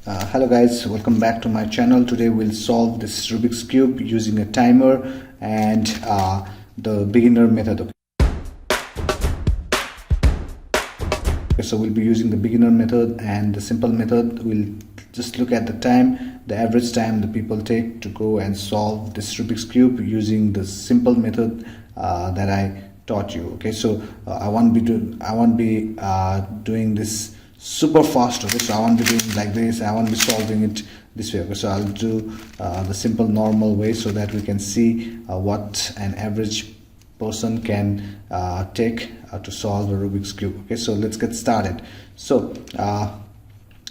Hello guys, welcome back to my channel. Today we'll solve this Rubik's Cube using a timer and the beginner method. Okay, so we'll be using the beginner method and the simple method. We'll just look at the time, the average time the people take to go and solve this Rubik's Cube using the simple method that I taught you. Okay, so I won't be doing this super fast. Okay, so I won't be doing like this. I won't be solving it this way. Okay, so I'll do the simple normal way so that we can see what an average person can take to solve a Rubik's Cube. Okay, so let's get started. So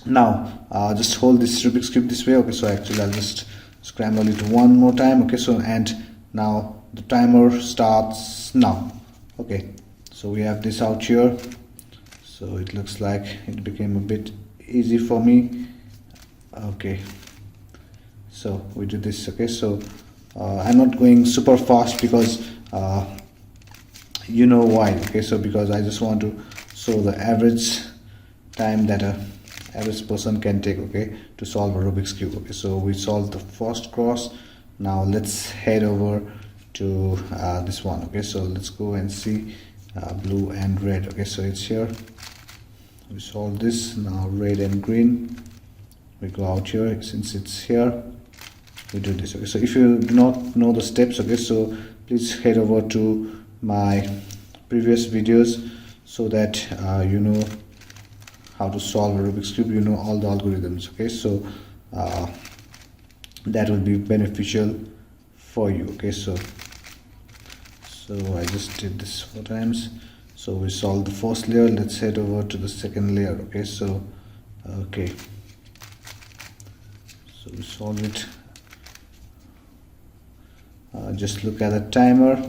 now just hold this Rubik's Cube this way. Okay, so actually I'll just scramble it one more time. Okay, so and now the timer starts now. Okay, so we have this out here. So it looks like it became a bit easy for me. Okay, so we do this. Okay, so I'm not going super fast because you know why. Okay, so because I just want to show the average time that a average person can take, okay, to solve a Rubik's Cube. Okay, so we solved the first cross. Now let's head over to this one. Okay, so let's go and see blue and red. Okay, so it's here. We solve this. Now red and green, we go out here. Since it's here, we do this. Okay, so if you do not know the steps, okay, so please head over to my previous videos so that you know how to solve a Rubik's Cube, you know all the algorithms. Okay, so that will be beneficial for you. Okay, so I just did this 4 times. So we solved the first layer. Let's head over to the second layer. Okay, so okay, so we solve it. Just look at the timer.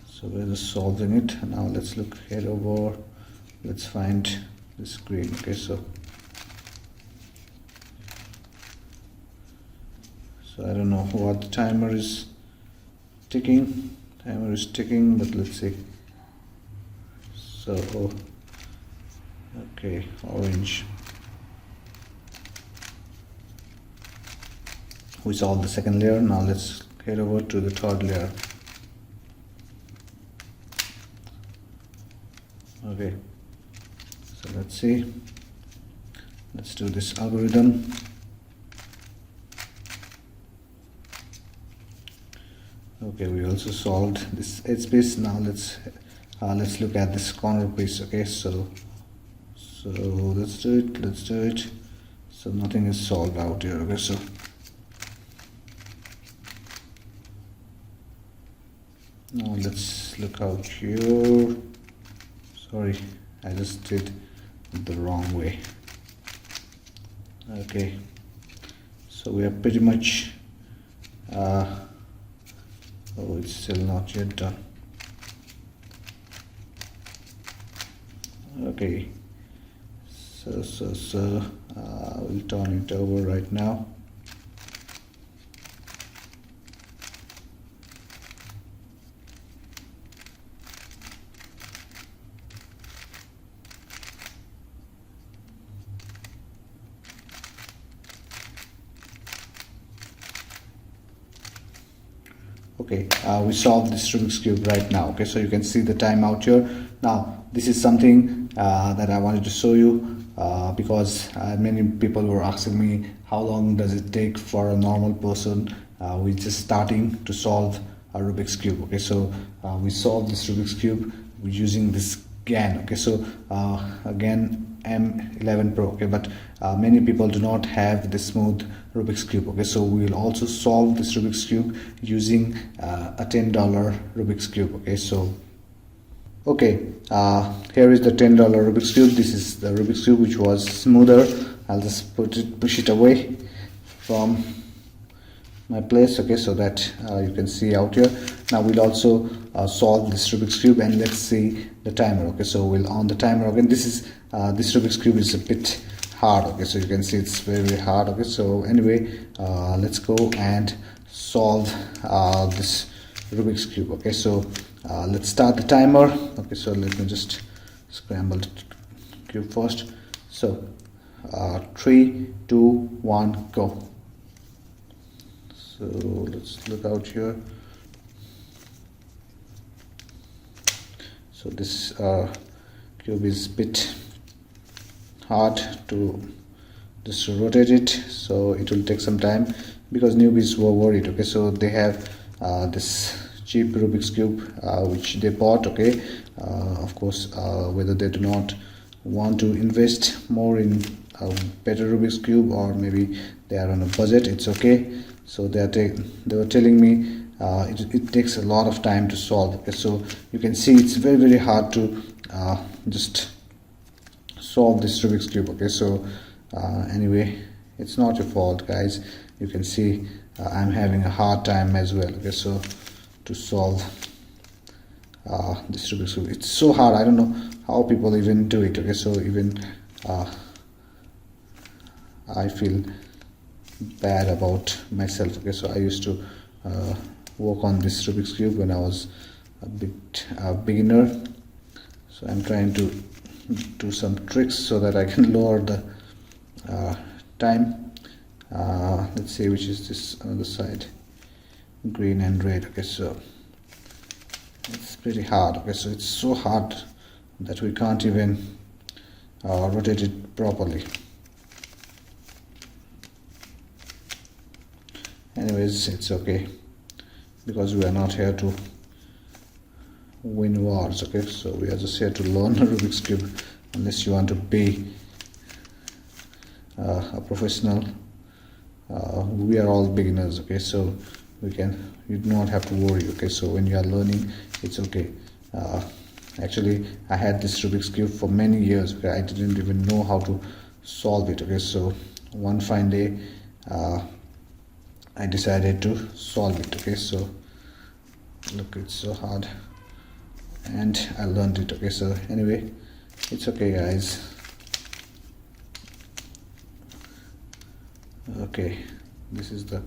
So we're just solving it. Now let's head over. Let's find this green. Okay, so I don't know what the timer is ticking. Timer is ticking, but let's see. So okay, orange. We solved the second layer. Now let's head over to the third layer. Okay, so let's see. Let's do this algorithm. Okay, we also solved this edge piece. Now let's look at this corner piece. Okay, so let's do it. So nothing is solved out here. Okay, so now let's look out here. Sorry, I just did it the wrong way. Okay, so we are pretty much oh, it's still not yet done. Okay, so we'll turn it over right now. Okay, we solved this Rubik's Cube right now. Okay, so you can see the time out here. Now this is something that I wanted to show you because many people were asking me how long does it take for a normal person who is just starting to solve a Rubik's Cube. Okay, so we solved this Rubik's Cube using this GAN. Okay, so again M11 Pro. Okay, but many people do not have the smooth Rubik's Cube. Okay, so we will also solve this Rubik's Cube using a $10 Rubik's Cube. Okay, so okay, here is the $10 Rubik's Cube. This is the Rubik's Cube which was smoother. I'll just push it away from my place. Okay, so that you can see out here. Now we'll also solve this Rubik's Cube and let's see the timer. Okay, so we'll on the timer again. This Rubik's Cube is a bit hard. Okay, so you can see it's very hard. Okay, so anyway, let's go and solve this Rubik's Cube. Okay, so let's start the timer. Okay, so let me just scramble the cube first. So 3 2 1 go. So let's look out here. So this cube is a bit hard to just rotate it, so it will take some time because newbies were worried. Okay, so they have this cheap Rubik's cube which they bought. Okay, of course, whether they do not want to invest more in a better Rubik's cube, or maybe they are on a budget, it's okay. So they were telling me it takes a lot of time to solve. Okay, so you can see it's very hard to just solve this Rubik's cube. Okay, so anyway, it's not your fault, guys. You can see I'm having a hard time as well. Okay, so to solve this Rubik's cube, it's so hard. I don't know how people even do it. Okay, so even I feel bad about myself. Okay, so I used to work on this Rubik's cube when I was a bit beginner. So I'm trying to do some tricks so that I can lower the time. Let's see which is this on the side, green and red. Okay, so it's pretty hard. Okay, so it's so hard that we can't even rotate it properly. Anyways, it's okay because we are not here to win wars. Okay, so we are just here to learn Rubik's cube. Unless you want to be a professional, we are all beginners. Okay, so you do not have to worry. Okay, so when you are learning, it's okay. Actually, I had this Rubik's cube for many years. Okay, I didn't even know how to solve it. Okay, so one fine day I decided to solve it. Okay, so look, it's so hard, and I learned it. Okay, so anyway, it's okay, guys. Okay, this is the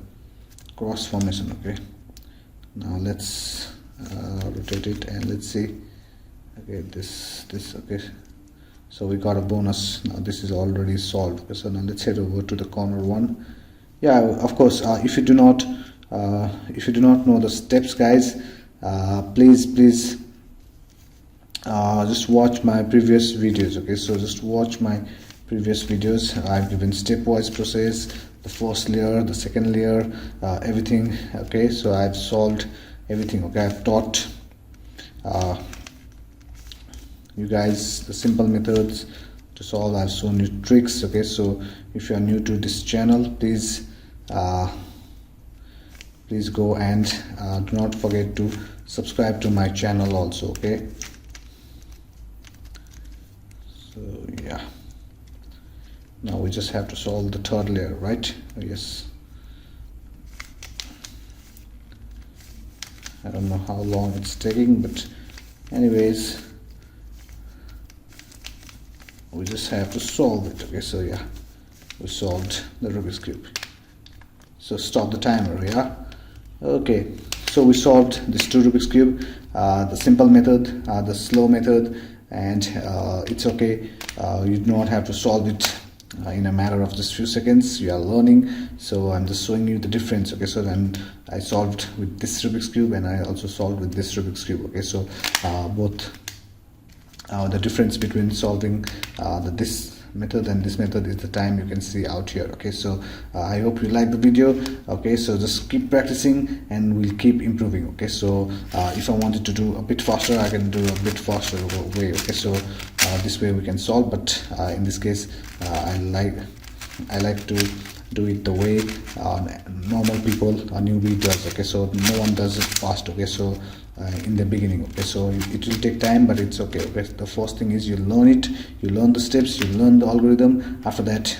cross formation. Okay, now let's rotate it and let's see. Okay, this okay, so we got a bonus. Now this is already solved. Okay, so now let's head over to the corner one. Yeah, of course, if you do not know the steps, guys, please just watch my previous videos. Okay, so just watch my previous videos. I've given stepwise process, the first layer, the second layer, everything. Okay, so I've solved everything. Okay, I've taught you guys the simple methods to solve. I've shown you tricks. Okay, so if you are new to this channel, please go and do not forget to subscribe to my channel also. Okay, so yeah, now we just have to solve the third layer, right? Yes, I don't know how long it's taking, but anyways, we just have to solve it. Okay, so yeah, we solved the Rubik's cube. So stop the timer. Yeah, okay, so we solved this two Rubik's cube, the simple method, the slow method, and it's okay. You do not have to solve it in a matter of just few seconds. You are learning, so I'm just showing you the difference. Okay, so then I solved with this Rubik's cube and I also solved with this Rubik's cube. Okay, so both the difference between solving this method and this method is the time you can see out here. Okay, so I hope you like the video. Okay, so just keep practicing and we'll keep improving. Okay, so if I wanted to do a bit faster, I can do a bit faster way. Okay, so this way we can solve, but in this case I like to do it the way normal people, a newbie does. Okay, so no one does it fast. Okay, so in the beginning. Okay, so it will take time, but it's okay. Okay, the first thing is you learn it, you learn the steps, you learn the algorithm. After that,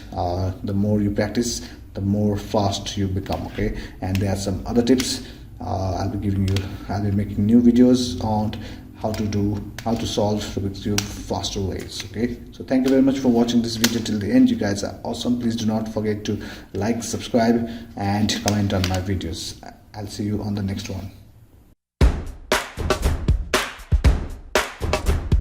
the more you practice, the more fast you become. Okay, and there are some other tips I'll be making new videos on how to solve Rubik's cube faster ways. Okay, so thank you very much for watching this video till the end. You guys are awesome. Please do not forget to like, subscribe and comment on my videos. I'll see you on the next one.